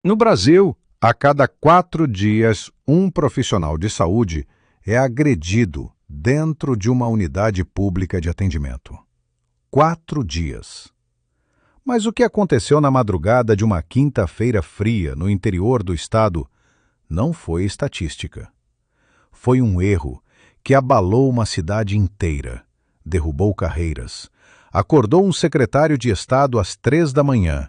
No Brasil, a cada 4 dias, um profissional de saúde é agredido dentro de uma unidade pública de atendimento. 4 dias. Mas o que aconteceu na madrugada de uma quinta-feira fria no interior do estado não foi estatística. Foi um erro que abalou uma cidade inteira, derrubou carreiras, acordou um secretário de Estado às 3 da manhã.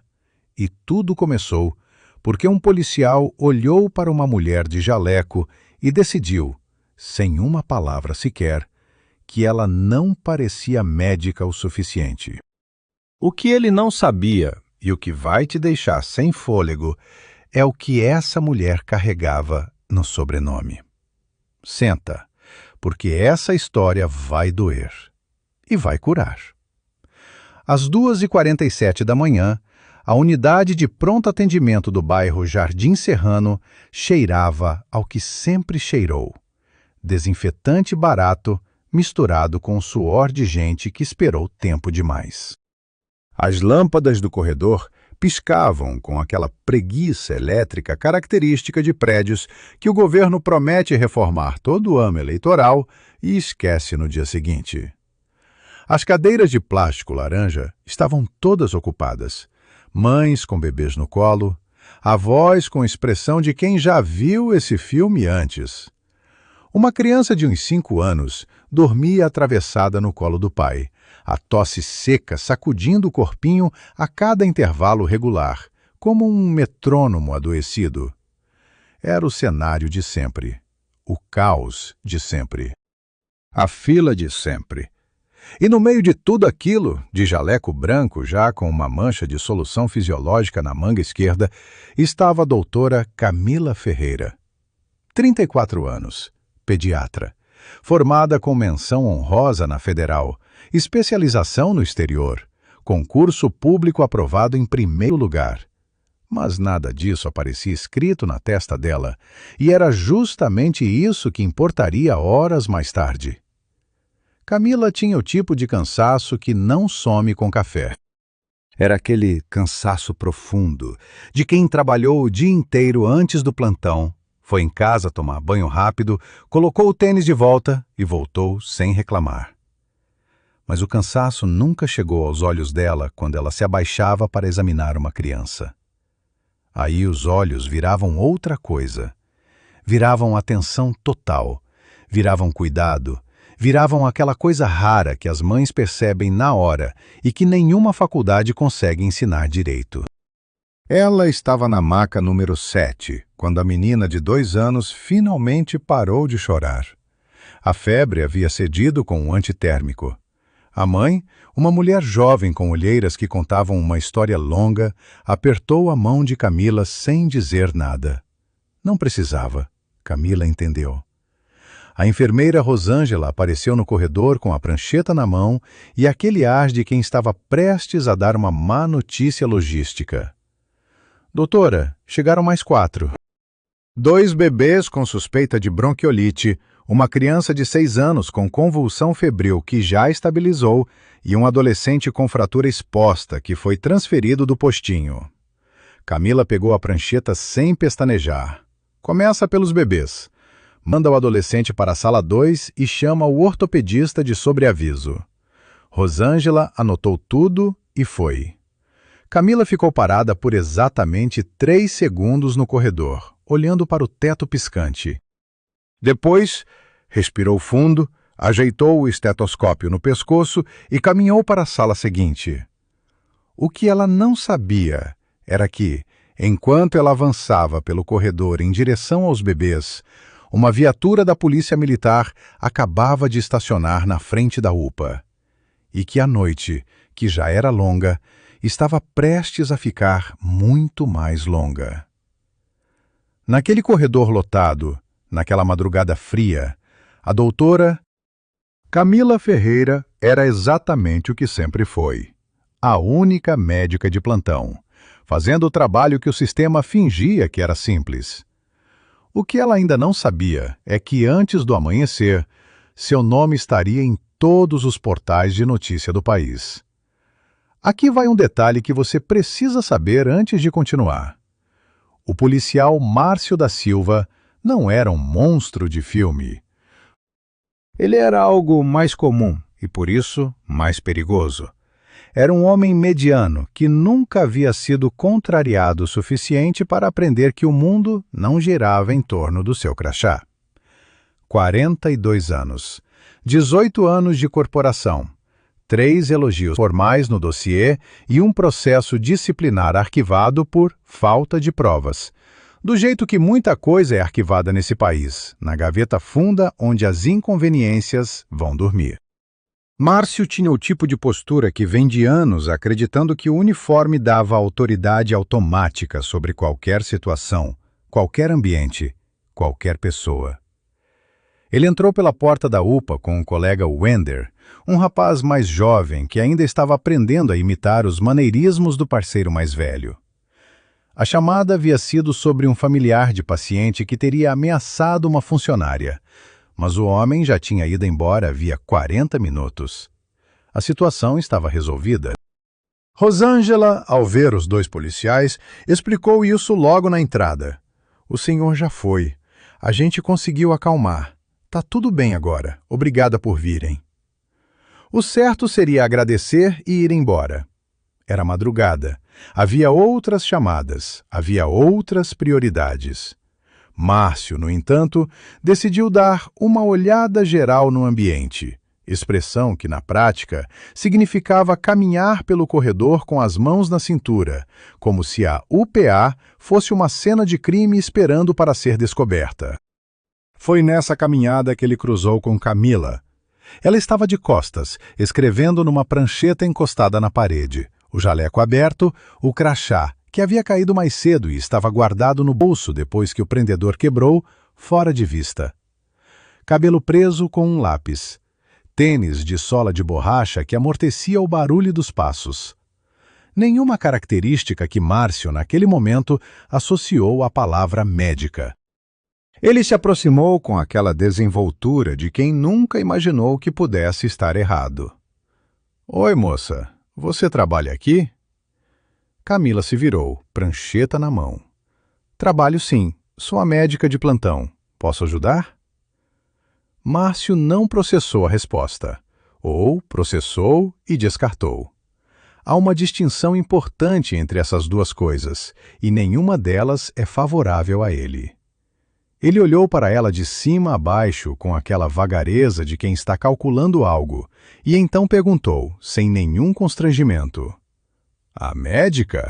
E tudo começou porque um policial olhou para uma mulher de jaleco e decidiu, sem uma palavra sequer, que ela não parecia médica o suficiente. O que ele não sabia, e o que vai te deixar sem fôlego, é o que essa mulher carregava no sobrenome. Senta, porque essa história vai doer e vai curar. Às 2h47 da manhã, a unidade de pronto atendimento do bairro Jardim Serrano cheirava ao que sempre cheirou: desinfetante barato misturado com o suor de gente que esperou tempo demais. As lâmpadas do corredor piscavam com aquela preguiça elétrica característica de prédios que o governo promete reformar todo o ano eleitoral e esquece no dia seguinte. As cadeiras de plástico laranja estavam todas ocupadas. Mães com bebês no colo, avós com expressão de quem já viu esse filme antes. Uma criança de uns 5 anos dormia atravessada no colo do pai, a tosse seca sacudindo o corpinho a cada intervalo regular, como um metrônomo adoecido. Era o cenário de sempre, o caos de sempre, a fila de sempre. E no meio de tudo aquilo, de jaleco branco já com uma mancha de solução fisiológica na manga esquerda, estava a doutora Camila Ferreira. 34 anos, pediatra, formada com menção honrosa na Federal, especialização no exterior, concurso público aprovado em primeiro lugar. Mas nada disso aparecia escrito na testa dela, e era justamente isso que importaria horas mais tarde. Camila tinha o tipo de cansaço que não some com café. Era aquele cansaço profundo, de quem trabalhou o dia inteiro antes do plantão, foi em casa tomar banho rápido, colocou o tênis de volta e voltou sem reclamar. Mas o cansaço nunca chegou aos olhos dela quando ela se abaixava para examinar uma criança. Aí os olhos viravam outra coisa. Viravam atenção total, viravam cuidado, viravam aquela coisa rara que as mães percebem na hora e que nenhuma faculdade consegue ensinar direito. Ela estava na maca número 7, quando a menina de 2 anos finalmente parou de chorar. A febre havia cedido com um antitérmico. A mãe, uma mulher jovem com olheiras que contavam uma história longa, apertou a mão de Camila sem dizer nada. Não precisava. Camila entendeu. A enfermeira Rosângela apareceu no corredor com a prancheta na mão e aquele ar de quem estava prestes a dar uma má notícia logística. Doutora, chegaram mais 4. 2 bebês com suspeita de bronquiolite, uma criança de 6 anos com convulsão febril que já estabilizou e um adolescente com fratura exposta que foi transferido do postinho. Camila pegou a prancheta sem pestanejar. Começa pelos bebês. Manda o adolescente para a sala 2 e chama o ortopedista de sobreaviso. Rosângela anotou tudo e foi. Camila ficou parada por exatamente 3 segundos no corredor, olhando para o teto piscante. Depois, respirou fundo, ajeitou o estetoscópio no pescoço e caminhou para a sala seguinte. O que ela não sabia era que, enquanto ela avançava pelo corredor em direção aos bebês, uma viatura da Polícia Militar acabava de estacionar na frente da UPA. E que a noite, que já era longa, estava prestes a ficar muito mais longa. Naquele corredor lotado, naquela madrugada fria, a doutora Camila Ferreira era exatamente o que sempre foi. A única médica de plantão, fazendo o trabalho que o sistema fingia que era simples. O que ela ainda não sabia é que antes do amanhecer, seu nome estaria em todos os portais de notícia do país. Aqui vai um detalhe que você precisa saber antes de continuar. O policial Márcio da Silva não era um monstro de filme. Ele era algo mais comum e, por isso, mais perigoso. Era um homem mediano que nunca havia sido contrariado o suficiente para aprender que o mundo não girava em torno do seu crachá. 42 anos, 18 anos de corporação, 3 elogios formais no dossiê e um processo disciplinar arquivado por falta de provas. Do jeito que muita coisa é arquivada nesse país, na gaveta funda onde as inconveniências vão dormir. Márcio tinha o tipo de postura que vem de anos acreditando que o uniforme dava autoridade automática sobre qualquer situação, qualquer ambiente, qualquer pessoa. Ele entrou pela porta da UPA com o colega Wender, um rapaz mais jovem que ainda estava aprendendo a imitar os maneirismos do parceiro mais velho. A chamada havia sido sobre um familiar de paciente que teria ameaçado uma funcionária, mas o homem já tinha ido embora havia 40 minutos. A situação estava resolvida. Rosângela, ao ver os 2 policiais, explicou isso logo na entrada. O senhor já foi. A gente conseguiu acalmar. Tá tudo bem agora. Obrigada por virem. O certo seria agradecer e ir embora. Era madrugada. Havia outras chamadas. Havia outras prioridades. Márcio, no entanto, decidiu dar uma olhada geral no ambiente, expressão que, na prática, significava caminhar pelo corredor com as mãos na cintura, como se a UPA fosse uma cena de crime esperando para ser descoberta. Foi nessa caminhada que ele cruzou com Camila. Ela estava de costas, escrevendo numa prancheta encostada na parede, o jaleco aberto, o crachá, que havia caído mais cedo e estava guardado no bolso depois que o prendedor quebrou, fora de vista. Cabelo preso com um lápis. Tênis de sola de borracha que amortecia o barulho dos passos. Nenhuma característica que Márcio, naquele momento, associou à palavra médica. Ele se aproximou com aquela desenvoltura de quem nunca imaginou que pudesse estar errado. Oi, moça, você trabalha aqui? Camila se virou, prancheta na mão. Trabalho sim, sou a médica de plantão. Posso ajudar? Márcio não processou a resposta. Ou processou e descartou. Há uma distinção importante entre essas duas coisas, e nenhuma delas é favorável a ele. Ele olhou para ela de cima a baixo com aquela vagareza de quem está calculando algo, e então perguntou, sem nenhum constrangimento. A médica?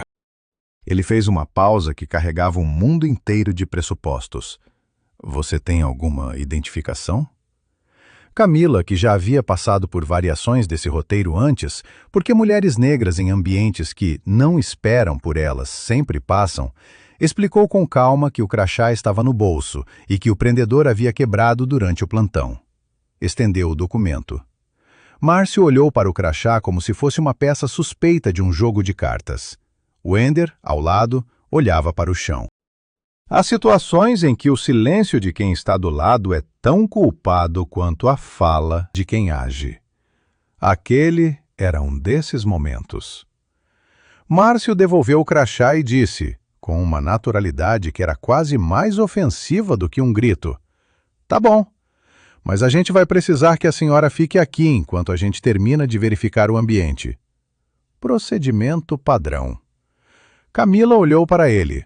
Ele fez uma pausa que carregava um mundo inteiro de pressupostos. Você tem alguma identificação? Camila, que já havia passado por variações desse roteiro antes, porque mulheres negras em ambientes que não esperam por elas sempre passam, explicou com calma que o crachá estava no bolso e que o prendedor havia quebrado durante o plantão. Estendeu o documento. Márcio olhou para o crachá como se fosse uma peça suspeita de um jogo de cartas. Wender, ao lado, olhava para o chão. Há situações em que o silêncio de quem está do lado é tão culpado quanto a fala de quem age. Aquele era um desses momentos. Márcio devolveu o crachá e disse, com uma naturalidade que era quase mais ofensiva do que um grito, Tá bom. Mas a gente vai precisar que a senhora fique aqui enquanto a gente termina de verificar o ambiente. Procedimento padrão. Camila olhou para ele.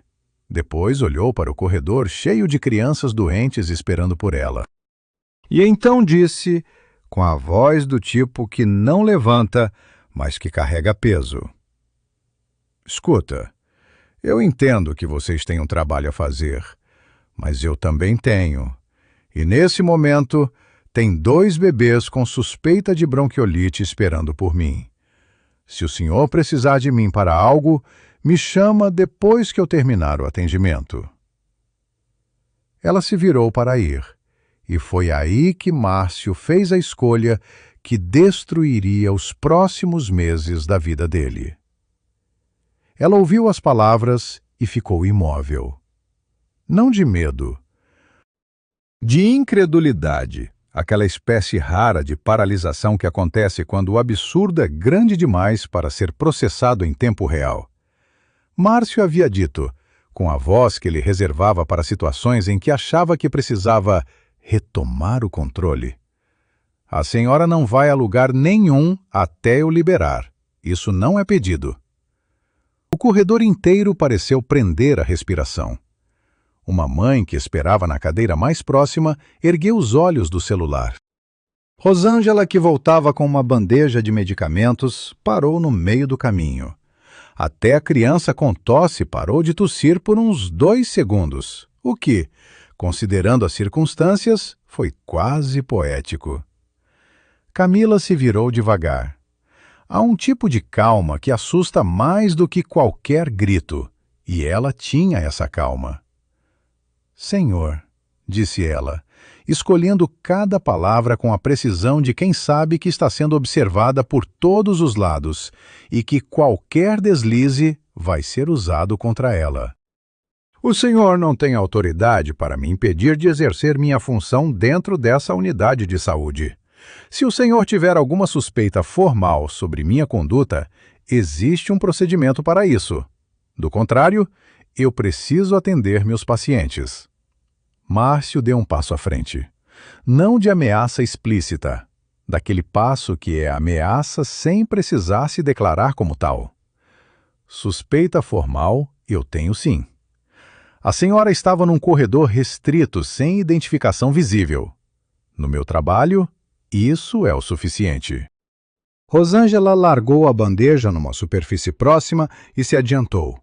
Depois olhou para o corredor cheio de crianças doentes esperando por ela. E então disse, com a voz do tipo que não levanta, mas que carrega peso. Escuta, eu entendo que vocês têm um trabalho a fazer, mas eu também tenho. E nesse momento, tem 2 bebês com suspeita de bronquiolite esperando por mim. Se o senhor precisar de mim para algo, me chama depois que eu terminar o atendimento. Ela se virou para ir, e foi aí que Márcio fez a escolha que destruiria os próximos meses da vida dele. Ela ouviu as palavras e ficou imóvel. Não de medo, de incredulidade, aquela espécie rara de paralisação que acontece quando o absurdo é grande demais para ser processado em tempo real. Márcio havia dito, com a voz que ele reservava para situações em que achava que precisava retomar o controle. A senhora não vai a lugar nenhum até eu liberar. Isso não é pedido. O corredor inteiro pareceu prender a respiração. Uma mãe que esperava na cadeira mais próxima ergueu os olhos do celular. Rosângela, que voltava com uma bandeja de medicamentos, parou no meio do caminho. Até a criança com tosse parou de tossir por uns 2 segundos, o que, considerando as circunstâncias, foi quase poético. Camila se virou devagar. Há um tipo de calma que assusta mais do que qualquer grito, e ela tinha essa calma. Senhor, disse ela, escolhendo cada palavra com a precisão de quem sabe que está sendo observada por todos os lados e que qualquer deslize vai ser usado contra ela. O senhor não tem autoridade para me impedir de exercer minha função dentro dessa unidade de saúde. Se o senhor tiver alguma suspeita formal sobre minha conduta, existe um procedimento para isso. Do contrário, eu preciso atender meus pacientes. Márcio deu um passo à frente. Não de ameaça explícita, daquele passo que é ameaça sem precisar se declarar como tal. Suspeita formal, eu tenho sim. A senhora estava num corredor restrito, sem identificação visível. No meu trabalho, isso é o suficiente. Rosângela largou a bandeja numa superfície próxima e se adiantou.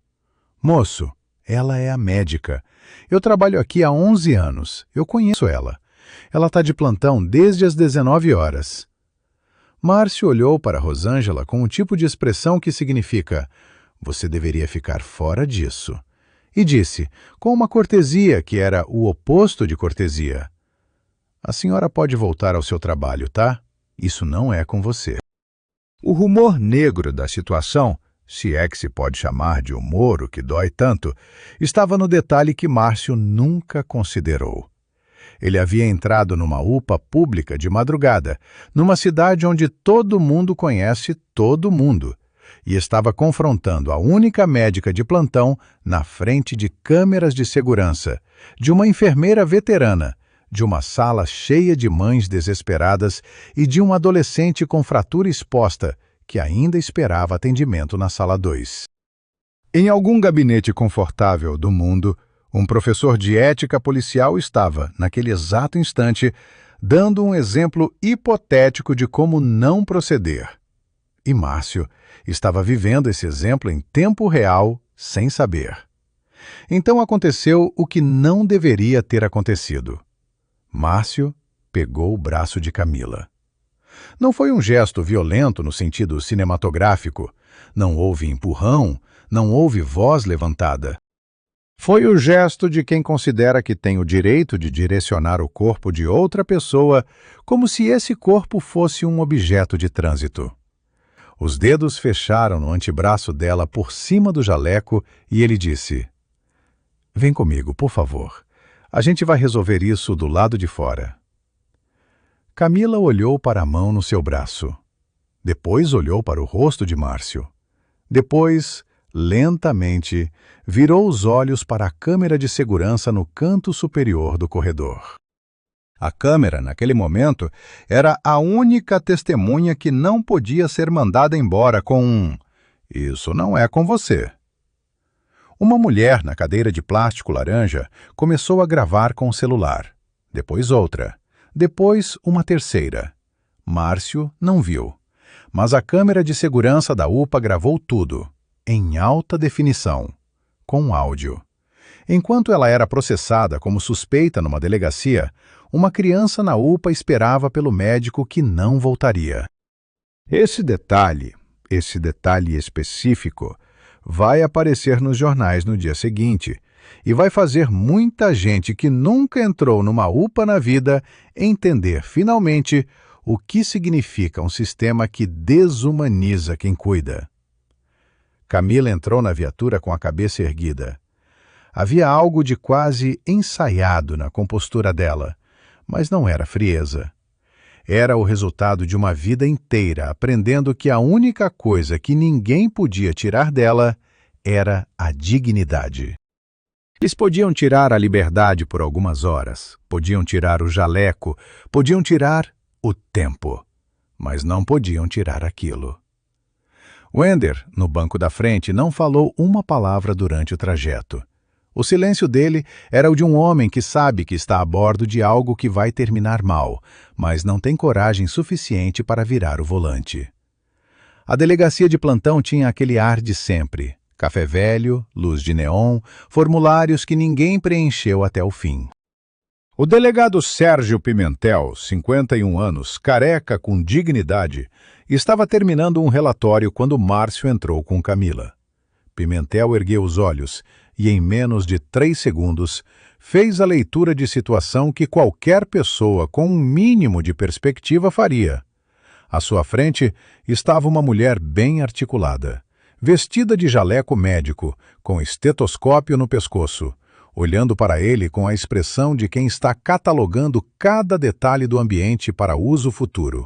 Moço, ela é a médica. Eu trabalho aqui há 11 anos. Eu conheço ela. Ela está de plantão desde as 19 horas. Márcio olhou para Rosângela com um tipo de expressão que significa você deveria ficar fora disso. E disse, com uma cortesia que era o oposto de cortesia. A senhora pode voltar ao seu trabalho, tá? Isso não é com você. O rumor negro da situação, se é que se pode chamar de humor o que dói tanto, estava no detalhe que Márcio nunca considerou. Ele havia entrado numa UPA pública de madrugada, numa cidade onde todo mundo conhece todo mundo, e estava confrontando a única médica de plantão na frente de câmeras de segurança, de uma enfermeira veterana, de uma sala cheia de mães desesperadas e de um adolescente com fratura exposta, que ainda esperava atendimento na sala 2. Em algum gabinete confortável do mundo, um professor de ética policial estava, naquele exato instante, dando um exemplo hipotético de como não proceder. E Márcio estava vivendo esse exemplo em tempo real, sem saber. Então aconteceu o que não deveria ter acontecido. Márcio pegou o braço de Camila. Não foi um gesto violento no sentido cinematográfico. Não houve empurrão, não houve voz levantada. Foi o gesto de quem considera que tem o direito de direcionar o corpo de outra pessoa como se esse corpo fosse um objeto de trânsito. Os dedos fecharam no antebraço dela por cima do jaleco e ele disse: "Vem comigo, por favor. A gente vai resolver isso do lado de fora." Camila olhou para a mão no seu braço. Depois olhou para o rosto de Márcio. Depois, lentamente, virou os olhos para a câmera de segurança no canto superior do corredor. A câmera, naquele momento, era a única testemunha que não podia ser mandada embora com um "Isso não é com você." Uma mulher na cadeira de plástico laranja começou a gravar com o celular. Depois outra. Depois uma terceira. Márcio não viu. Mas a câmera de segurança da UPA gravou tudo, em alta definição, com áudio. Enquanto ela era processada como suspeita numa delegacia, uma criança na UPA esperava pelo médico que não voltaria. Esse detalhe específico, vai aparecer nos jornais no dia seguinte e vai fazer muita gente que nunca entrou numa UPA na vida entender finalmente o que significa um sistema que desumaniza quem cuida. Camila entrou na viatura com a cabeça erguida. Havia algo de quase ensaiado na compostura dela, mas não era frieza. Era o resultado de uma vida inteira aprendendo que a única coisa que ninguém podia tirar dela era a dignidade. Eles podiam tirar a liberdade por algumas horas, podiam tirar o jaleco, podiam tirar o tempo, mas não podiam tirar aquilo. Wender, no banco da frente, não falou uma palavra durante o trajeto. O silêncio dele era o de um homem que sabe que está a bordo de algo que vai terminar mal, mas não tem coragem suficiente para virar o volante. A delegacia de plantão tinha aquele ar de sempre. Café velho, luz de neon, formulários que ninguém preencheu até o fim. O delegado Sérgio Pimentel, 51 anos, careca com dignidade, estava terminando um relatório quando Márcio entrou com Camila. Pimentel ergueu os olhos e, em menos de 3 segundos, fez a leitura de situação que qualquer pessoa com um mínimo de perspectiva faria. À sua frente estava uma mulher bem articulada, vestida de jaleco médico, com estetoscópio no pescoço, olhando para ele com a expressão de quem está catalogando cada detalhe do ambiente para uso futuro.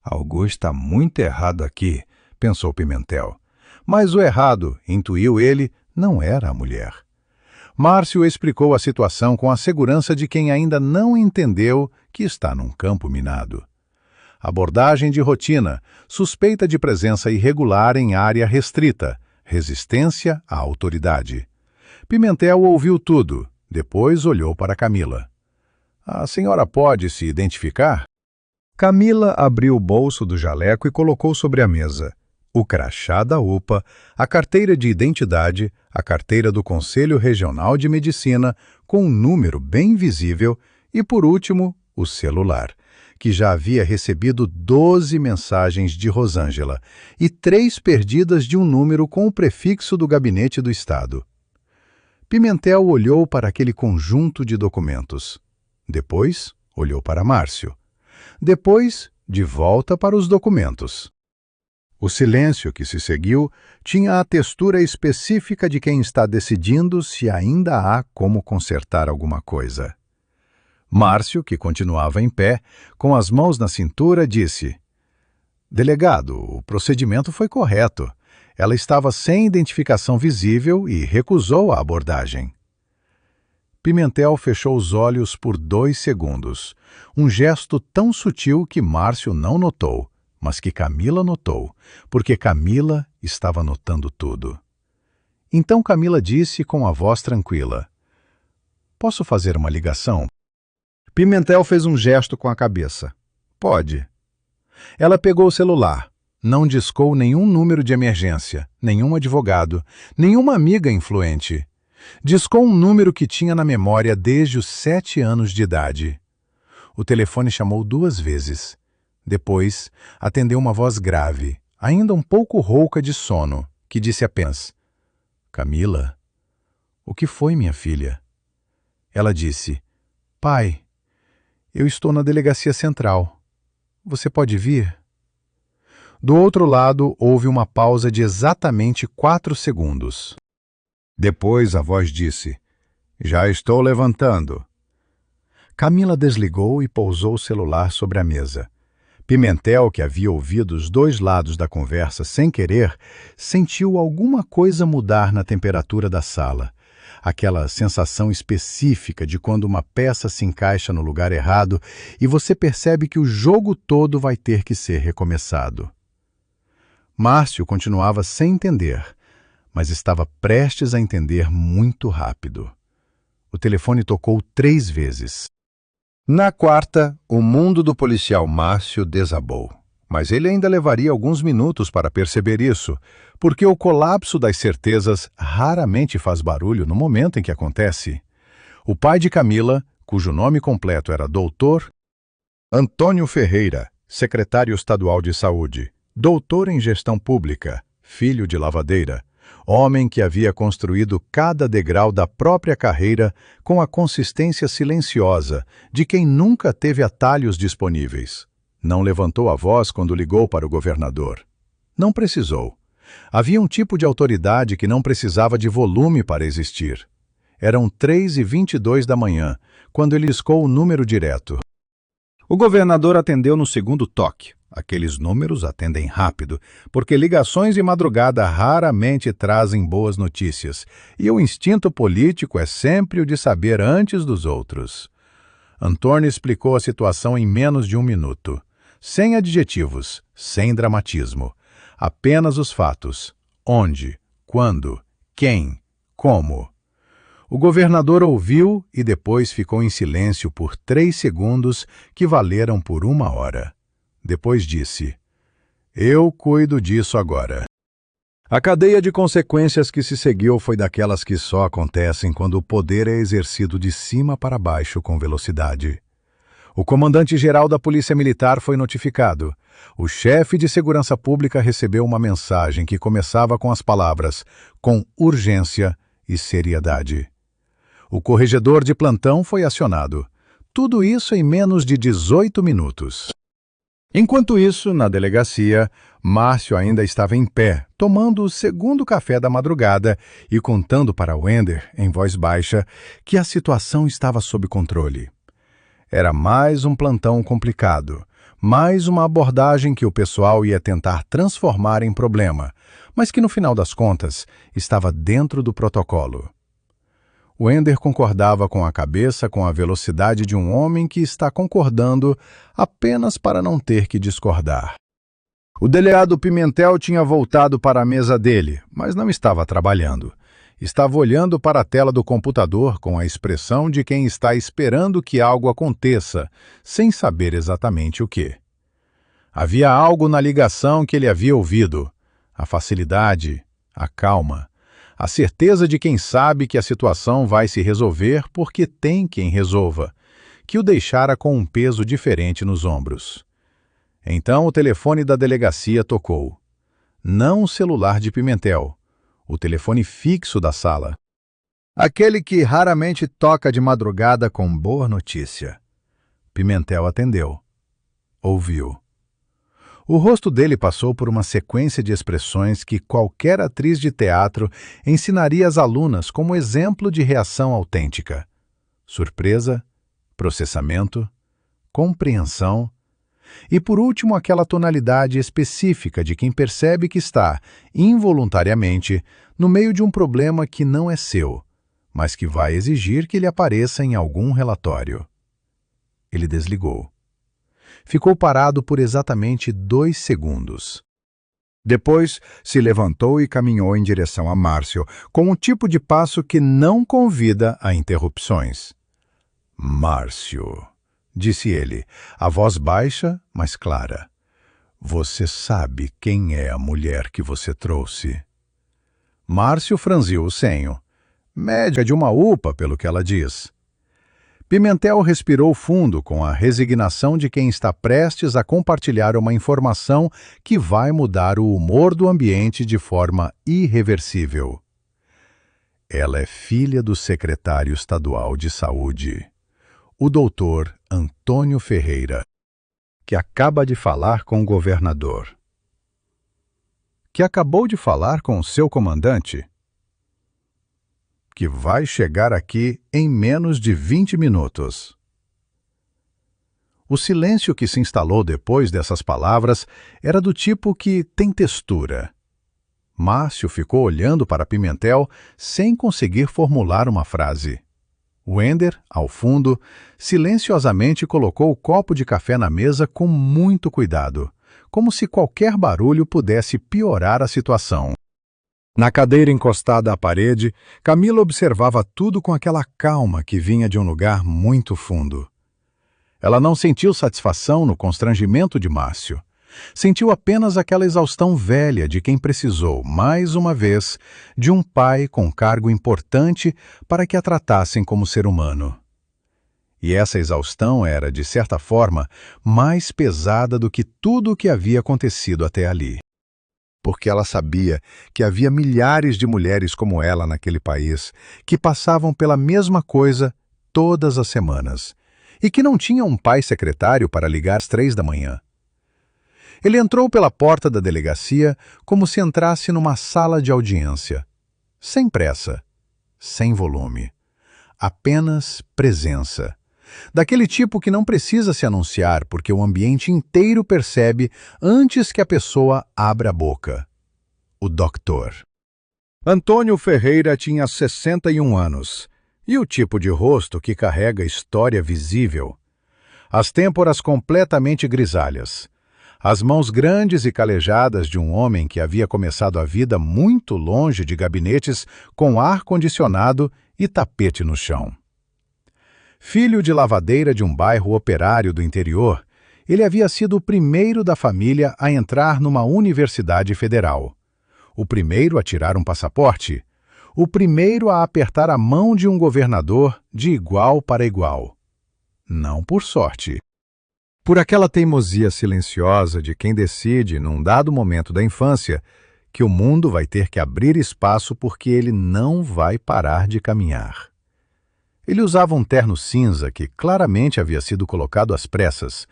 Algo está muito errado aqui, pensou Pimentel. Mas o errado, intuiu ele, não era a mulher. Márcio explicou a situação com a segurança de quem ainda não entendeu que está num campo minado. Abordagem de rotina, suspeita de presença irregular em área restrita, resistência à autoridade. Pimentel ouviu tudo, depois olhou para Camila. A senhora pode se identificar? Camila abriu o bolso do jaleco e colocou sobre a mesa o crachá da UPA, a carteira de identidade, a carteira do Conselho Regional de Medicina, com um número bem visível e, por último, o celular, que já havia recebido 12 mensagens de Rosângela e 3 perdidas de um número com o prefixo do Gabinete do Estado. Pimentel olhou para aquele conjunto de documentos. Depois, olhou para Márcio. Depois, de volta para os documentos. O silêncio que se seguiu tinha a textura específica de quem está decidindo se ainda há como consertar alguma coisa. Márcio, que continuava em pé, com as mãos na cintura, disse: Delegado, o procedimento foi correto. Ela estava sem identificação visível e recusou a abordagem. Pimentel fechou os olhos por 2 segundos, um gesto tão sutil que Márcio não notou, mas que Camila notou, porque Camila estava notando tudo. Então Camila disse com a voz tranquila: Posso fazer uma ligação? Pimentel fez um gesto com a cabeça. Pode. Ela pegou o celular. Não discou nenhum número de emergência, nenhum advogado, nenhuma amiga influente. Discou um número que tinha na memória desde os 7 anos de idade. O telefone chamou 2 vezes. Depois, atendeu uma voz grave, ainda um pouco rouca de sono, que disse apenas: Camila? O que foi, minha filha? Ela disse: Pai, eu estou na delegacia central. Você pode vir? Do outro lado, houve uma pausa de exatamente 4 segundos. Depois a voz disse: Já estou levantando. Camila desligou e pousou o celular sobre a mesa. Pimentel, que havia ouvido os 2 lados da conversa sem querer, sentiu alguma coisa mudar na temperatura da sala. Aquela sensação específica de quando uma peça se encaixa no lugar errado e você percebe que o jogo todo vai ter que ser recomeçado. Márcio continuava sem entender, mas estava prestes a entender muito rápido. O telefone tocou 3 vezes. Na 4ª, o mundo do policial Márcio desabou. Mas ele ainda levaria alguns minutos para perceber isso, porque o colapso das certezas raramente faz barulho no momento em que acontece. O pai de Camila, cujo nome completo era Dr. Antônio Ferreira, secretário estadual de saúde, doutor em gestão pública, filho de lavadeira, homem que havia construído cada degrau da própria carreira com a consistência silenciosa de quem nunca teve atalhos disponíveis. Não levantou a voz quando ligou para o governador. Não precisou. Havia um tipo de autoridade que não precisava de volume para existir. Eram 3h22 da manhã, quando ele discou o número direto. O governador atendeu no segundo toque. Aqueles números atendem rápido, porque ligações de madrugada raramente trazem boas notícias, e o instinto político é sempre o de saber antes dos outros. Antônio explicou a situação em menos de 1 minuto. Sem adjetivos, sem dramatismo. Apenas os fatos. Onde, quando, quem, como. O governador ouviu e depois ficou em silêncio por 3 segundos, que valeram por 1 hora. Depois disse: "Eu cuido disso agora." A cadeia de consequências que se seguiu foi daquelas que só acontecem quando o poder é exercido de cima para baixo com velocidade. O comandante-geral da Polícia Militar foi notificado. O chefe de segurança pública recebeu uma mensagem que começava com as palavras "com urgência e seriedade." O corregedor de plantão foi acionado. Tudo isso em menos de 18 minutos. Enquanto isso, na delegacia, Márcio ainda estava em pé, tomando o segundo café da madrugada e contando para Wender, em voz baixa, que a situação estava sob controle. Era mais um plantão complicado, mais uma abordagem que o pessoal ia tentar transformar em problema, mas que no final das contas estava dentro do protocolo. Wender concordava com a cabeça com a velocidade de um homem que está concordando apenas para não ter que discordar. O delegado Pimentel tinha voltado para a mesa dele, mas não estava trabalhando. Estava olhando para a tela do computador com a expressão de quem está esperando que algo aconteça, sem saber exatamente o que. Havia algo na ligação que ele havia ouvido: a facilidade, a calma. A certeza de quem sabe que a situação vai se resolver porque tem quem resolva, que o deixara com um peso diferente nos ombros. Então o telefone da delegacia tocou. Não o celular de Pimentel, o telefone fixo da sala. Aquele que raramente toca de madrugada com boa notícia. Pimentel atendeu. Ouviu. O rosto dele passou por uma sequência de expressões que qualquer atriz de teatro ensinaria às alunas como exemplo de reação autêntica: surpresa, processamento, compreensão e, por último, aquela tonalidade específica de quem percebe que está, involuntariamente, no meio de um problema que não é seu, mas que vai exigir que ele apareça em algum relatório. Ele desligou. Ficou parado por exatamente 2 segundos. Depois, se levantou e caminhou em direção a Márcio, com um tipo de passo que não convida a interrupções. "Márcio", disse ele, a voz baixa, mas clara. "Você sabe quem é a mulher que você trouxe?" Márcio franziu o senho. "Médica de uma UPA, pelo que ela diz." Pimentel respirou fundo com a resignação de quem está prestes a compartilhar uma informação que vai mudar o humor do ambiente de forma irreversível. Ela é filha do secretário estadual de saúde, o doutor Antônio Ferreira, que acaba de falar com o governador. Que acabou de falar com o seu comandante. Que vai chegar aqui em menos de 20 minutos. O silêncio que se instalou depois dessas palavras era do tipo que tem textura. Márcio ficou olhando para Pimentel sem conseguir formular uma frase. Wender, ao fundo, silenciosamente colocou o copo de café na mesa com muito cuidado, como se qualquer barulho pudesse piorar a situação. Na cadeira encostada à parede, Camila observava tudo com aquela calma que vinha de um lugar muito fundo. Ela não sentiu satisfação no constrangimento de Márcio. Sentiu apenas aquela exaustão velha de quem precisou, mais uma vez, de um pai com cargo importante para que a tratassem como ser humano. E essa exaustão era, de certa forma, mais pesada do que tudo o que havia acontecido até ali. Porque ela sabia que havia milhares de mulheres como ela naquele país, que passavam pela mesma coisa todas as semanas, e que não tinham um pai secretário para ligar às 3 da manhã. Ele entrou pela porta da delegacia como se entrasse numa sala de audiência, sem pressa, sem volume, apenas presença, Daquele tipo que não precisa se anunciar porque o ambiente inteiro percebe antes que a pessoa abra a boca. O doutor. Antônio Ferreira tinha 61 anos, e o tipo de rosto que carrega história visível. As têmporas completamente grisalhas. As mãos grandes e calejadas de um homem que havia começado a vida muito longe de gabinetes com ar-condicionado e tapete no chão. Filho de lavadeira de um bairro operário do interior, ele havia sido o primeiro da família a entrar numa universidade federal. O primeiro a tirar um passaporte. O primeiro a apertar a mão de um governador de igual para igual. Não por sorte. Por aquela teimosia silenciosa de quem decide, num dado momento da infância, que o mundo vai ter que abrir espaço porque ele não vai parar de caminhar. Ele usava um terno cinza que claramente havia sido colocado às pressas,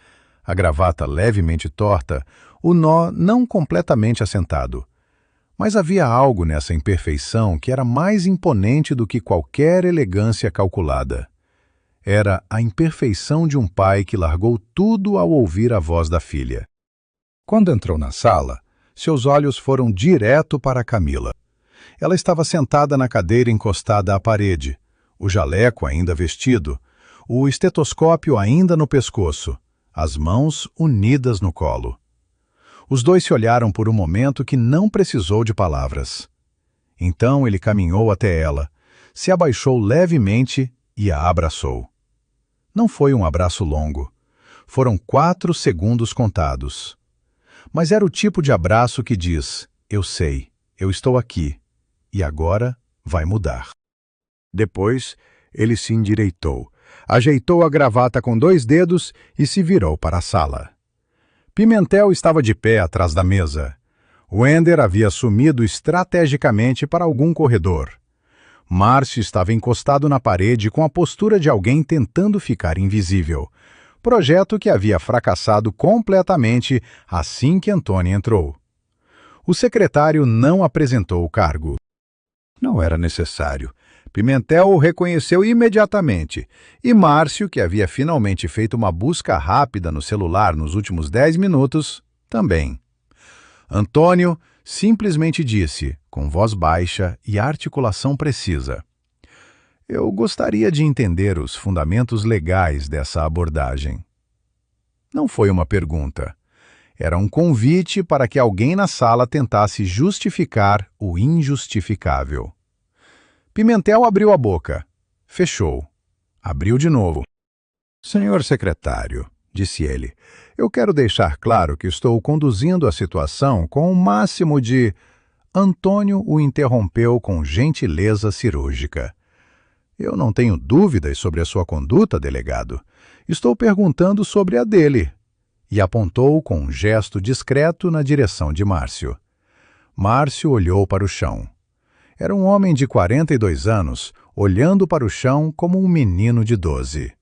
a gravata levemente torta, o nó não completamente assentado. Mas havia algo nessa imperfeição que era mais imponente do que qualquer elegância calculada. Era a imperfeição de um pai que largou tudo ao ouvir a voz da filha. Quando entrou na sala, seus olhos foram direto para Camila. Ela estava sentada na cadeira encostada à parede, o jaleco ainda vestido, o estetoscópio ainda no pescoço, as mãos unidas no colo. Os dois se olharam por um momento que não precisou de palavras. Então ele caminhou até ela, se abaixou levemente e a abraçou. Não foi um abraço longo. Foram 4 segundos contados. Mas era o tipo de abraço que diz: eu sei, eu estou aqui, e agora vai mudar. Depois, ele se endireitou, ajeitou a gravata com 2 dedos e se virou para a sala. Pimentel estava de pé atrás da mesa. Wender havia sumido estrategicamente para algum corredor. Márcio estava encostado na parede com a postura de alguém tentando ficar invisível, projeto que havia fracassado completamente assim que Antônio entrou. O secretário não apresentou o cargo. Não era necessário. Pimentel o reconheceu imediatamente, e Márcio, que havia finalmente feito uma busca rápida no celular nos últimos 10 minutos, também. Antônio simplesmente disse, com voz baixa e articulação precisa: eu gostaria de entender os fundamentos legais dessa abordagem. Não foi uma pergunta. Era um convite para que alguém na sala tentasse justificar o injustificável. Pimentel abriu a boca. Fechou. Abriu de novo. Senhor secretário, disse ele, eu quero deixar claro que estou conduzindo a situação com o máximo de... Antônio o interrompeu com gentileza cirúrgica. Eu não tenho dúvidas sobre a sua conduta, delegado. Estou perguntando sobre a dele. E apontou com um gesto discreto na direção de Márcio. Márcio olhou para o chão. Era um homem de 42 anos, olhando para o chão como um menino de 12.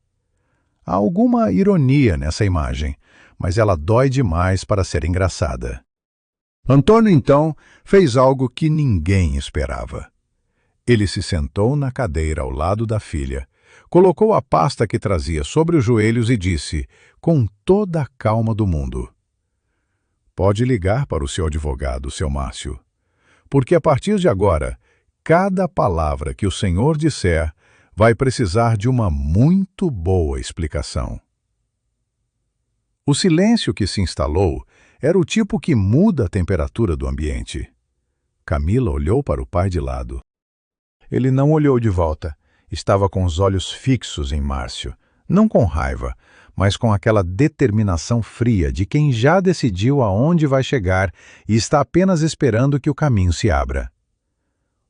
Há alguma ironia nessa imagem, mas ela dói demais para ser engraçada. Antônio, então, fez algo que ninguém esperava. Ele se sentou na cadeira ao lado da filha, colocou a pasta que trazia sobre os joelhos e disse, com toda a calma do mundo: pode ligar para o seu advogado, seu Márcio, porque a partir de agora, cada palavra que o senhor disser vai precisar de uma muito boa explicação. O silêncio que se instalou era o tipo que muda a temperatura do ambiente. Camila olhou para o pai de lado. Ele não olhou de volta. Estava com os olhos fixos em Márcio, não com raiva, mas com aquela determinação fria de quem já decidiu aonde vai chegar e está apenas esperando que o caminho se abra.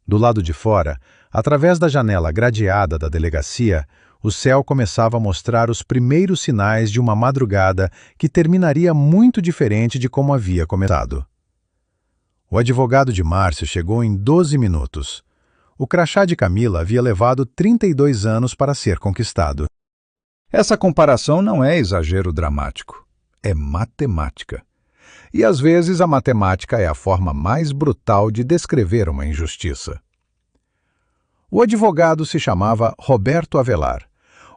Do lado de fora, através da janela gradeada da delegacia, o céu começava a mostrar os primeiros sinais de uma madrugada que terminaria muito diferente de como havia começado. O advogado de Márcio chegou em 12 minutos. O crachá de Camila havia levado 32 anos para ser conquistado. Essa comparação não é exagero dramático, é matemática. E às vezes a matemática é a forma mais brutal de descrever uma injustiça. O advogado se chamava Roberto Avelar,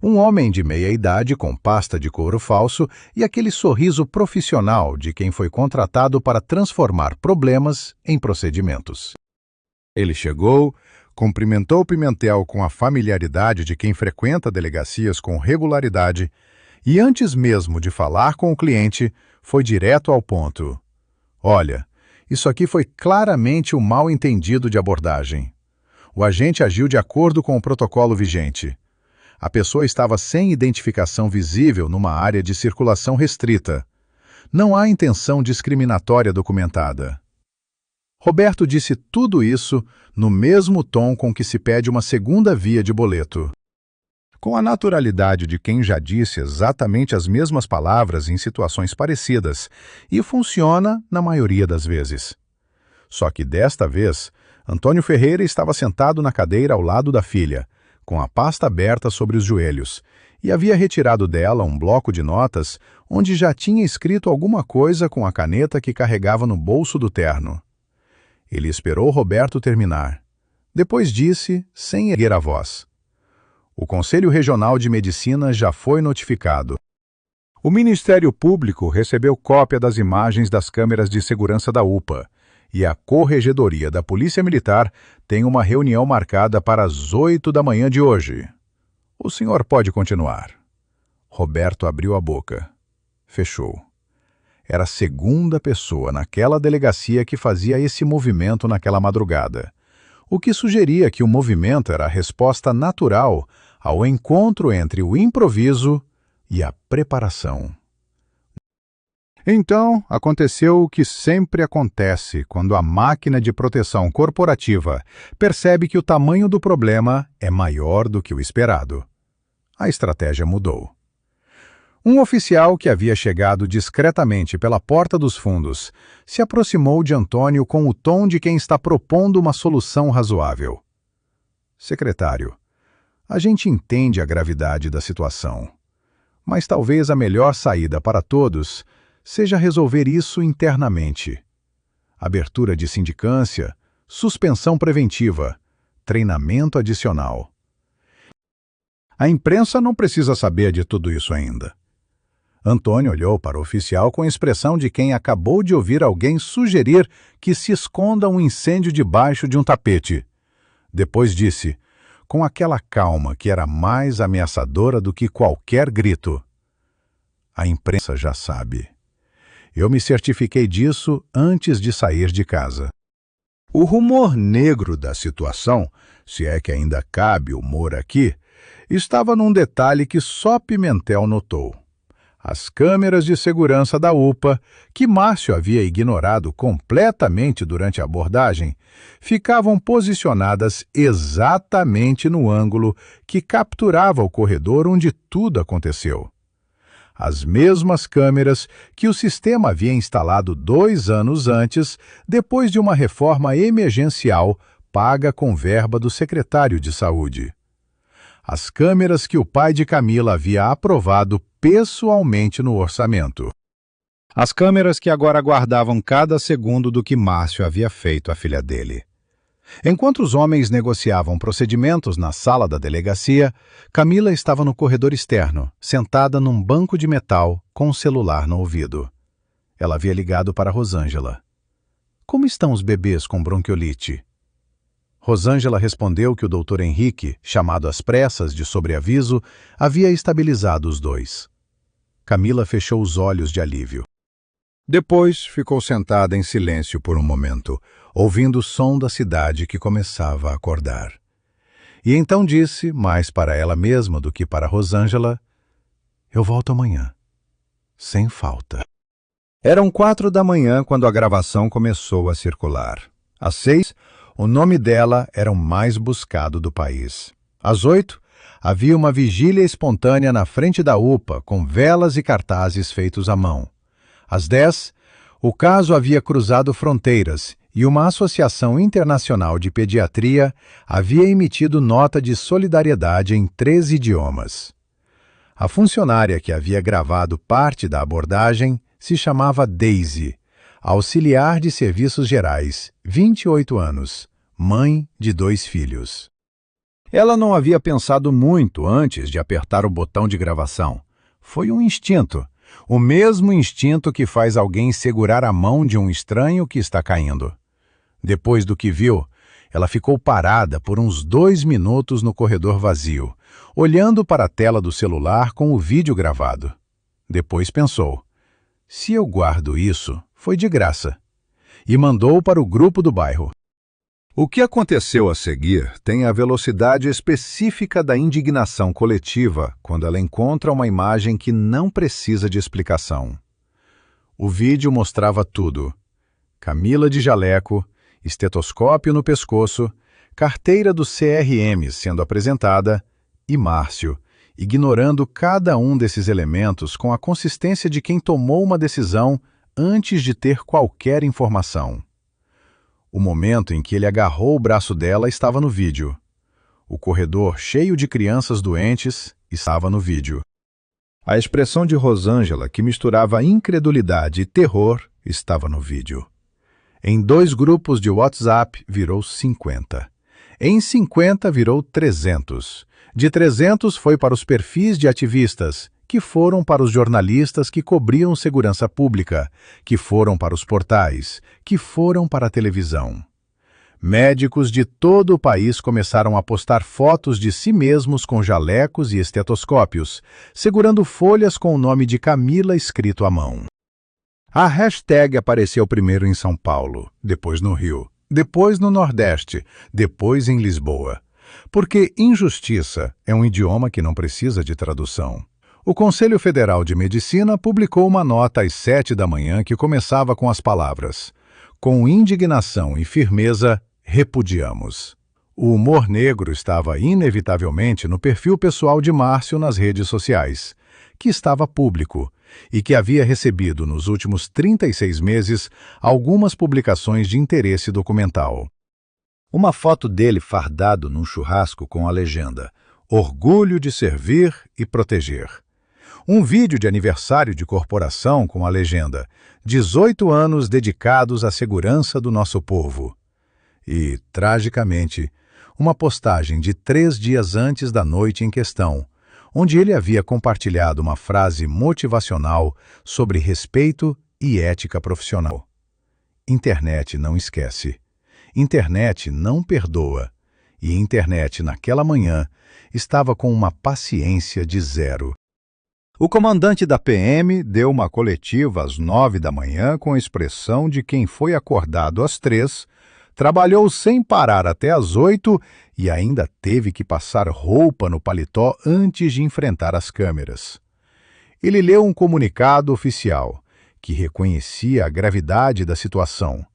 Um homem de meia idade com pasta de couro falso e aquele sorriso profissional de quem foi contratado para transformar problemas em procedimentos. Ele chegou, cumprimentou Pimentel com a familiaridade de quem frequenta delegacias com regularidade e, antes mesmo de falar com o cliente, foi direto ao ponto. Olha, isso aqui foi claramente um mal-entendido de abordagem. O agente agiu de acordo com o protocolo vigente. A pessoa estava sem identificação visível numa área de circulação restrita. Não há intenção discriminatória documentada. Roberto disse tudo isso no mesmo tom com que se pede uma segunda via de boleto. Com a naturalidade de quem já disse exatamente as mesmas palavras em situações parecidas, e funciona na maioria das vezes. Só que desta vez, Antônio Ferreira estava sentado na cadeira ao lado da filha, com a pasta aberta sobre os joelhos, e havia retirado dela um bloco de notas onde já tinha escrito alguma coisa com a caneta que carregava no bolso do terno. Ele esperou Roberto terminar. Depois disse, sem erguer a voz: o Conselho Regional de Medicina já foi notificado. O Ministério Público recebeu cópia das imagens das câmeras de segurança da UPA e a Corregedoria da Polícia Militar tem uma reunião marcada para as 8 da manhã de hoje. O senhor pode continuar. Roberto abriu a boca. Fechou. Era a segunda pessoa naquela delegacia que fazia esse movimento naquela madrugada, o que sugeria que o movimento era a resposta natural ao encontro entre o improviso e a preparação. Então, aconteceu o que sempre acontece quando a máquina de proteção corporativa percebe que o tamanho do problema é maior do que o esperado. A estratégia mudou. Um oficial que havia chegado discretamente pela porta dos fundos se aproximou de Antônio com o tom de quem está propondo uma solução razoável. Secretário, a gente entende a gravidade da situação, mas talvez a melhor saída para todos seja resolver isso internamente. Abertura de sindicância, suspensão preventiva, treinamento adicional. A imprensa não precisa saber de tudo isso ainda. Antônio olhou para o oficial com a expressão de quem acabou de ouvir alguém sugerir que se esconda um incêndio debaixo de um tapete. Depois disse, com aquela calma que era mais ameaçadora do que qualquer grito: a imprensa já sabe. Eu me certifiquei disso antes de sair de casa. O rumor negro da situação, se é que ainda cabe humor aqui, estava num detalhe que só Pimentel notou. As câmeras de segurança da UPA, que Márcio havia ignorado completamente durante a abordagem, ficavam posicionadas exatamente no ângulo que capturava o corredor onde tudo aconteceu. As mesmas câmeras que o sistema havia instalado 2 anos antes, depois de uma reforma emergencial paga com verba do secretário de Saúde. As câmeras que o pai de Camila havia aprovado pessoalmente no orçamento. As câmeras que agora guardavam cada segundo do que Márcio havia feito à filha dele. Enquanto os homens negociavam procedimentos na sala da delegacia, Camila estava no corredor externo, sentada num banco de metal, com um celular no ouvido. Ela havia ligado para Rosângela. Como estão os bebês com bronquiolite? Rosângela respondeu que o Dr. Henrique, chamado às pressas de sobreaviso, havia estabilizado os dois. Camila fechou os olhos de alívio. Depois ficou sentada em silêncio por um momento, ouvindo o som da cidade que começava a acordar. E então disse, mais para ela mesma do que para Rosângela: eu volto amanhã. Sem falta. Eram 4 da manhã quando a gravação começou a circular. Às 6, o nome dela era o mais buscado do país. Às 8, havia uma vigília espontânea na frente da UPA, com velas e cartazes feitos à mão. Às 10, o caso havia cruzado fronteiras e uma associação internacional de pediatria havia emitido nota de solidariedade em 3 idiomas. A funcionária que havia gravado parte da abordagem se chamava Daisy, auxiliar de serviços gerais, 28 anos, mãe de 2 filhos. Ela não havia pensado muito antes de apertar o botão de gravação. Foi um instinto, o mesmo instinto que faz alguém segurar a mão de um estranho que está caindo. Depois do que viu, ela ficou parada por uns 2 minutos no corredor vazio, olhando para a tela do celular com o vídeo gravado. Depois pensou, se eu guardo isso, foi de graça. E mandou para o grupo do bairro. O que aconteceu a seguir tem a velocidade específica da indignação coletiva quando ela encontra uma imagem que não precisa de explicação. O vídeo mostrava tudo. Camila de jaleco, estetoscópio no pescoço, carteira do CRM sendo apresentada e Márcio, ignorando cada um desses elementos com a consistência de quem tomou uma decisão antes de ter qualquer informação. O momento em que ele agarrou o braço dela estava no vídeo. O corredor cheio de crianças doentes estava no vídeo. A expressão de Rosângela, que misturava incredulidade e terror, estava no vídeo. Em 2 grupos de WhatsApp virou 50. Em 50 virou 300. De 300 foi para os perfis de ativistas, que foram para os jornalistas que cobriam segurança pública, que foram para os portais, que foram para a televisão. Médicos de todo o país começaram a postar fotos de si mesmos com jalecos e estetoscópios, segurando folhas com o nome de Camila escrito à mão. A hashtag apareceu primeiro em São Paulo, depois no Rio, depois no Nordeste, depois em Lisboa. Porque injustiça é um idioma que não precisa de tradução. O Conselho Federal de Medicina publicou uma nota às 7 da manhã que começava com as palavras: com indignação e firmeza, repudiamos. O humor negro estava inevitavelmente no perfil pessoal de Márcio nas redes sociais, que estava público e que havia recebido nos últimos 36 meses algumas publicações de interesse documental. Uma foto dele fardado num churrasco com a legenda: orgulho de servir e proteger. Um vídeo de aniversário de corporação com a legenda 18 anos dedicados à segurança do nosso povo. E, tragicamente, uma postagem de 3 dias antes da noite em questão, onde ele havia compartilhado uma frase motivacional sobre respeito e ética profissional. Internet não esquece. Internet não perdoa. E internet, naquela manhã, estava com uma paciência de 0. O comandante da PM deu uma coletiva às 9 da manhã com a expressão de quem foi acordado às 3, trabalhou sem parar até às 8 e ainda teve que passar roupa no paletó antes de enfrentar as câmeras. Ele leu um comunicado oficial que reconhecia a gravidade da situação,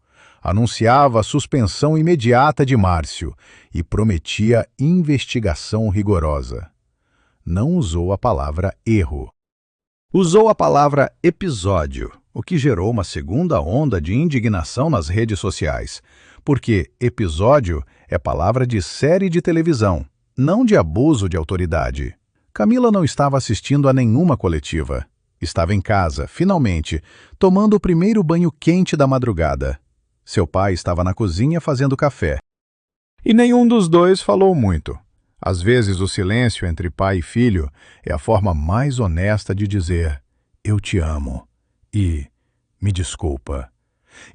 anunciava a suspensão imediata de Márcio e prometia investigação rigorosa. Não usou a palavra erro. Usou a palavra episódio, o que gerou uma segunda onda de indignação nas redes sociais, porque episódio é palavra de série de televisão, não de abuso de autoridade. Camila não estava assistindo a nenhuma coletiva. Estava em casa, finalmente, tomando o primeiro banho quente da madrugada. Seu pai estava na cozinha fazendo café. E nenhum dos dois falou muito. Às vezes o silêncio entre pai e filho é a forma mais honesta de dizer "eu te amo" e "me desculpa".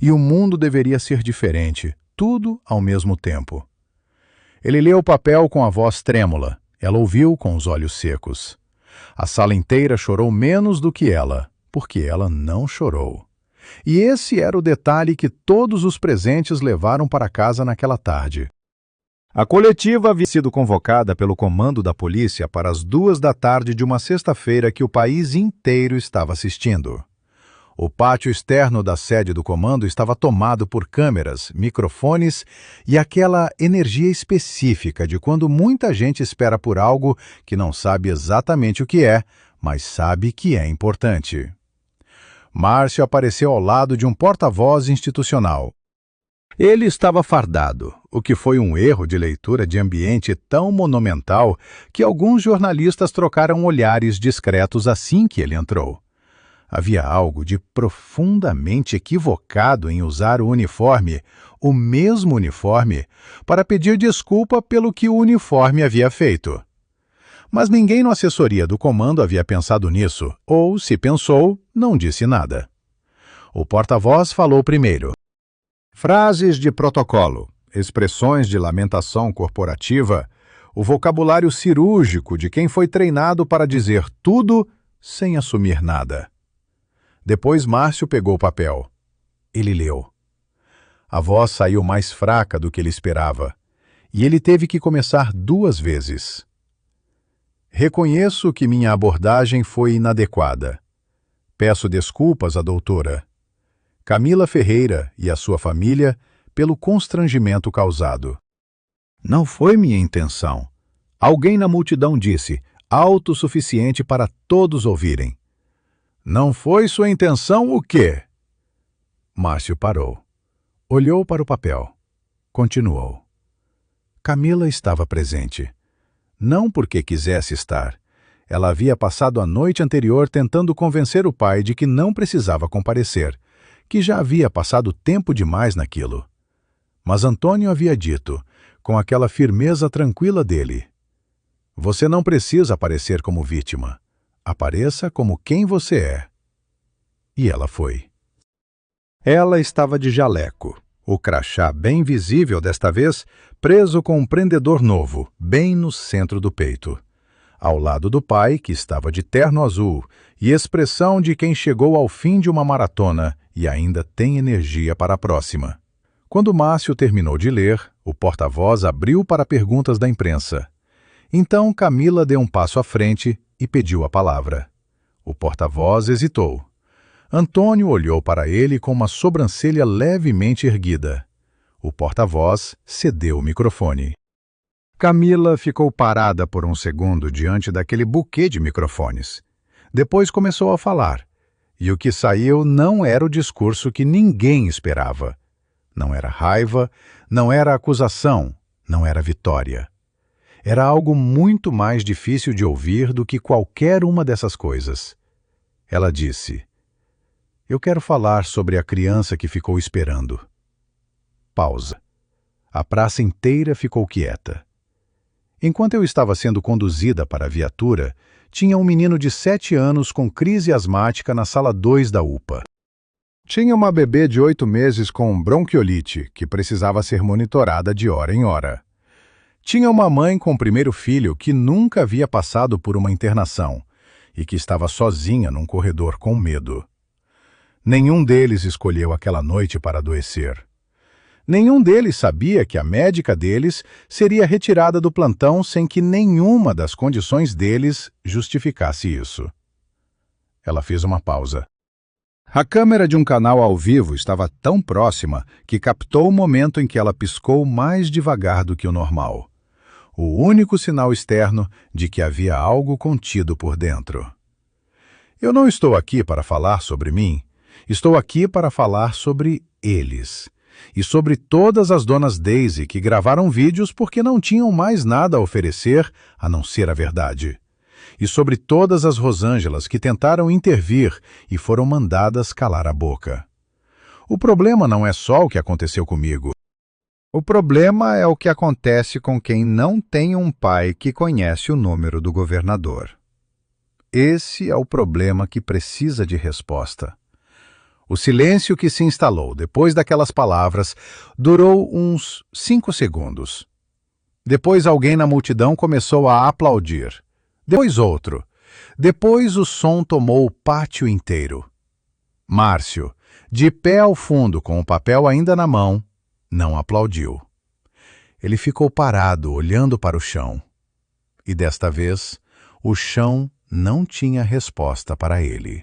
E o mundo deveria ser diferente, tudo ao mesmo tempo. Ele leu o papel com a voz trêmula. Ela ouviu com os olhos secos. A sala inteira chorou menos do que ela, porque ela não chorou. E esse era o detalhe que todos os presentes levaram para casa naquela tarde. A coletiva havia sido convocada pelo comando da polícia para as 2 da tarde de uma sexta-feira que o país inteiro estava assistindo. O pátio externo da sede do comando estava tomado por câmeras, microfones e aquela energia específica de quando muita gente espera por algo que não sabe exatamente o que é, mas sabe que é importante. Márcio apareceu ao lado de um porta-voz institucional. Ele estava fardado, o que foi um erro de leitura de ambiente tão monumental que alguns jornalistas trocaram olhares discretos assim que ele entrou. Havia algo de profundamente equivocado em usar o uniforme, o mesmo uniforme para pedir desculpa pelo que o uniforme havia feito. Mas ninguém na assessoria do comando havia pensado nisso, ou, se pensou, não disse nada. O porta-voz falou primeiro. Frases de protocolo, expressões de lamentação corporativa, o vocabulário cirúrgico de quem foi treinado para dizer tudo sem assumir nada. Depois Márcio pegou o papel. Ele leu. A voz saiu mais fraca do que ele esperava, e ele teve que começar 2 vezes. Reconheço que minha abordagem foi inadequada. Peço desculpas à doutora Camila Ferreira e à sua família pelo constrangimento causado. Não foi minha intenção. Alguém na multidão disse, autossuficiente para todos ouvirem. Não foi sua intenção o quê? Márcio parou. Olhou para o papel. Continuou. Camila estava presente. Não porque quisesse estar. Ela havia passado a noite anterior tentando convencer o pai de que não precisava comparecer, que já havia passado tempo demais naquilo. Mas Antônio havia dito, com aquela firmeza tranquila dele, você não precisa aparecer como vítima. Apareça como quem você é. E ela foi. Ela estava de jaleco, o crachá bem visível desta vez, preso com um prendedor novo, bem no centro do peito. Ao lado do pai, que estava de terno azul, e expressão de quem chegou ao fim de uma maratona e ainda tem energia para a próxima. Quando Márcio terminou de ler, o porta-voz abriu para perguntas da imprensa. Então Camila deu um passo à frente e pediu a palavra. O porta-voz hesitou. Antônio olhou para ele com uma sobrancelha levemente erguida. O porta-voz cedeu o microfone. Camila ficou parada por um segundo diante daquele buquê de microfones. Depois começou a falar. E o que saiu não era o discurso que ninguém esperava. Não era raiva, não era acusação, não era vitória. Era algo muito mais difícil de ouvir do que qualquer uma dessas coisas. Ela disse, eu quero falar sobre a criança que ficou esperando. Pausa. A praça inteira ficou quieta. Enquanto eu estava sendo conduzida para a viatura, tinha um menino de 7 anos com crise asmática na sala 2 da UPA. Tinha uma bebê de 8 meses com bronquiolite, que precisava ser monitorada de hora em hora. Tinha uma mãe com o primeiro filho que nunca havia passado por uma internação e que estava sozinha num corredor com medo. Nenhum deles escolheu aquela noite para adoecer. Nenhum deles sabia que a médica deles seria retirada do plantão sem que nenhuma das condições deles justificasse isso. Ela fez uma pausa. A câmera de um canal ao vivo estava tão próxima que captou o momento em que ela piscou mais devagar do que o normal. O único sinal externo de que havia algo contido por dentro. Eu não estou aqui para falar sobre mim, estou aqui para falar sobre eles. E sobre todas as donas Daisy que gravaram vídeos porque não tinham mais nada a oferecer a não ser a verdade. E sobre todas as Rosângelas que tentaram intervir e foram mandadas calar a boca. O problema não é só o que aconteceu comigo. O problema é o que acontece com quem não tem um pai que conhece o número do governador. Esse é o problema que precisa de resposta. O silêncio que se instalou depois daquelas palavras durou uns 5 segundos. Depois alguém na multidão começou a aplaudir. Depois outro. Depois o som tomou o pátio inteiro. Márcio, de pé ao fundo com o papel ainda na mão, não aplaudiu. Ele ficou parado, olhando para o chão. E desta vez, o chão não tinha resposta para ele.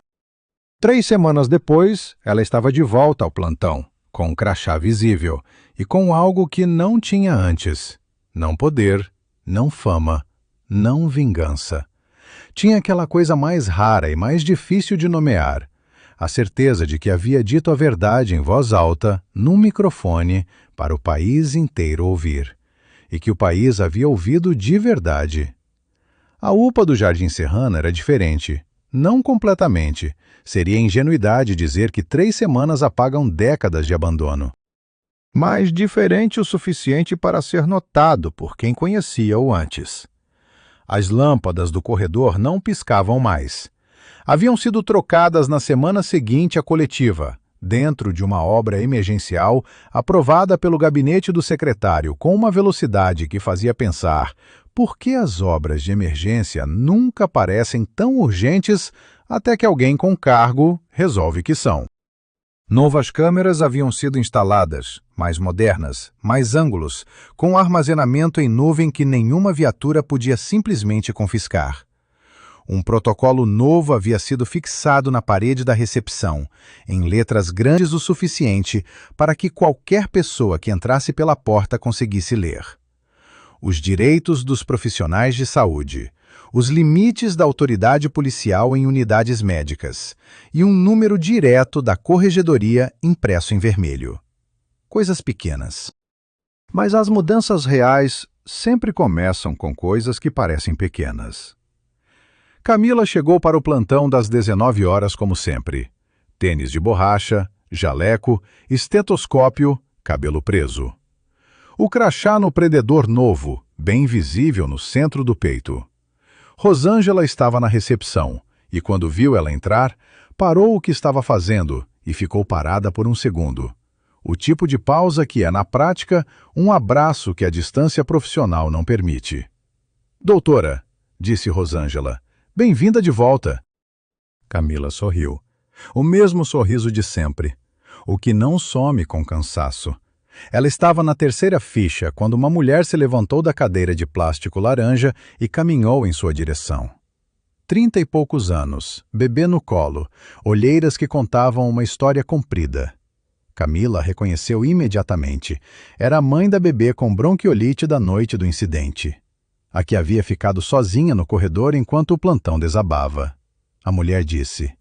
3 semanas depois, ela estava de volta ao plantão, com um crachá visível e com algo que não tinha antes. Não poder, não fama, não vingança. Tinha aquela coisa mais rara e mais difícil de nomear, a certeza de que havia dito a verdade em voz alta, num microfone, para o país inteiro ouvir, e que o país havia ouvido de verdade. A UPA do Jardim Serrano era diferente. Não completamente. Seria ingenuidade dizer que 3 semanas apagam décadas de abandono. mas diferente o suficiente para ser notado por quem conhecia-o antes. As lâmpadas do corredor não piscavam mais. Haviam sido trocadas na semana seguinte à coletiva, dentro de uma obra emergencial aprovada pelo gabinete do secretário com uma velocidade que fazia pensar por que as obras de emergência nunca parecem tão urgentes até que alguém com cargo resolve que são. Novas câmeras haviam sido instaladas, mais modernas, mais ângulos, com armazenamento em nuvem que nenhuma viatura podia simplesmente confiscar. Um protocolo novo havia sido fixado na parede da recepção, em letras grandes o suficiente para que qualquer pessoa que entrasse pela porta conseguisse ler. Os direitos dos profissionais de saúde, os limites da autoridade policial em unidades médicas e um número direto da corregedoria impresso em vermelho. Coisas pequenas. Mas as mudanças reais sempre começam com coisas que parecem pequenas. Camila chegou para o plantão das 19 horas como sempre. Tênis de borracha, jaleco, estetoscópio, cabelo preso. O crachá no prededor novo, bem visível no centro do peito. Rosângela estava na recepção e, quando viu ela entrar, parou o que estava fazendo e ficou parada por um segundo. O tipo de pausa que é, na prática, um abraço que a distância profissional não permite. "Doutora", disse Rosângela, "bem-vinda de volta." Camila sorriu. O mesmo sorriso de sempre, o que não some com cansaço. Ela estava na terceira ficha quando uma mulher se levantou da cadeira de plástico laranja e caminhou em sua direção. 30 e poucos anos, bebê no colo, olheiras que contavam uma história comprida. Camila reconheceu imediatamente. Era a mãe da bebê com bronquiolite da noite do incidente. A que havia ficado sozinha no corredor enquanto o plantão desabava. A mulher disse: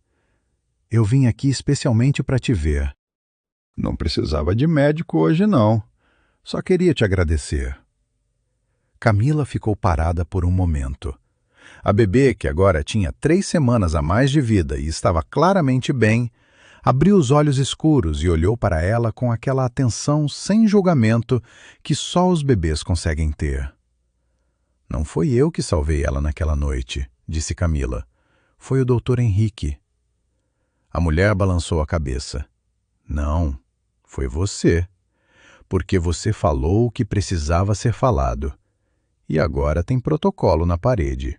"Eu vim aqui especialmente para te ver. Não precisava de médico hoje, não. Só queria te agradecer." Camila ficou parada por um momento. A bebê, que agora tinha 3 semanas a mais de vida e estava claramente bem, abriu os olhos escuros e olhou para ela com aquela atenção sem julgamento que só os bebês conseguem ter. "Não foi eu que salvei ela naquela noite", disse Camila. "Foi o Dr. Henrique." A mulher balançou a cabeça. "Não, foi você. Porque você falou o que precisava ser falado. E agora tem protocolo na parede.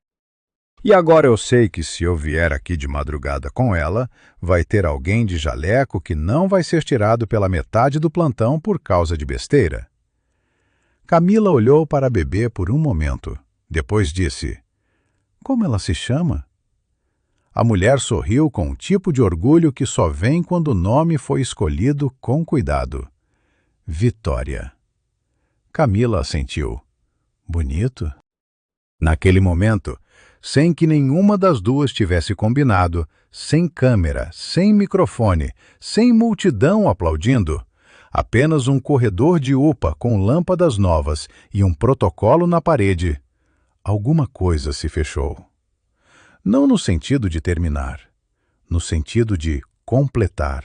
E agora eu sei que se eu vier aqui de madrugada com ela, vai ter alguém de jaleco que não vai ser tirado pela metade do plantão por causa de besteira." Camila olhou para a bebê por um momento. Depois disse: "Como ela se chama?" A mulher sorriu com um tipo de orgulho que só vem quando o nome foi escolhido com cuidado. Vitória. Camila assentiu. Bonito. Naquele momento, sem que nenhuma das duas tivesse combinado, sem câmera, sem microfone, sem multidão aplaudindo, apenas um corredor de UPA com lâmpadas novas e um protocolo na parede, alguma coisa se fechou. Não no sentido de terminar, no sentido de completar.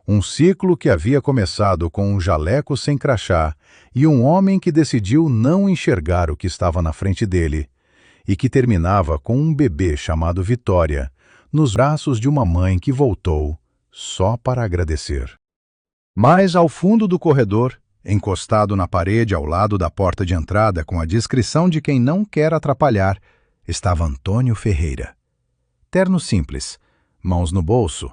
Um ciclo que havia começado com um jaleco sem crachá e um homem que decidiu não enxergar o que estava na frente dele, e que terminava com um bebê chamado Vitória, nos braços de uma mãe que voltou só para agradecer. Mas ao fundo do corredor, encostado na parede ao lado da porta de entrada com a discrição de quem não quer atrapalhar, estava Antônio Ferreira. Terno simples, mãos no bolso,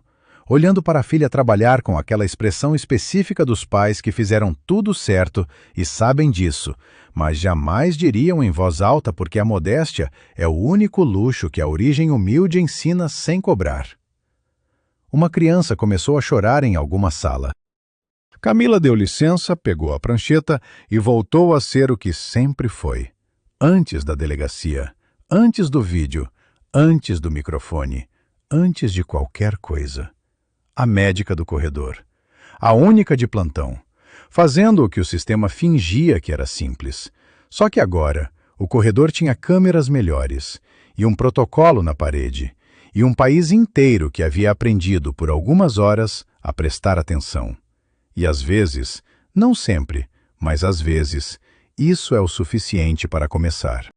olhando para a filha trabalhar com aquela expressão específica dos pais que fizeram tudo certo e sabem disso, mas jamais diriam em voz alta porque a modéstia é o único luxo que a origem humilde ensina sem cobrar. Uma criança começou a chorar em alguma sala. Camila deu licença, pegou a prancheta e voltou a ser o que sempre foi. Antes da delegacia, antes do vídeo, antes do microfone, antes de qualquer coisa. A médica do corredor. A única de plantão. Fazendo o que o sistema fingia que era simples. Só que agora, o corredor tinha câmeras melhores, e um protocolo na parede, e um país inteiro que havia aprendido por algumas horas a prestar atenção. E às vezes, Não sempre, mas às vezes, isso é o suficiente para começar.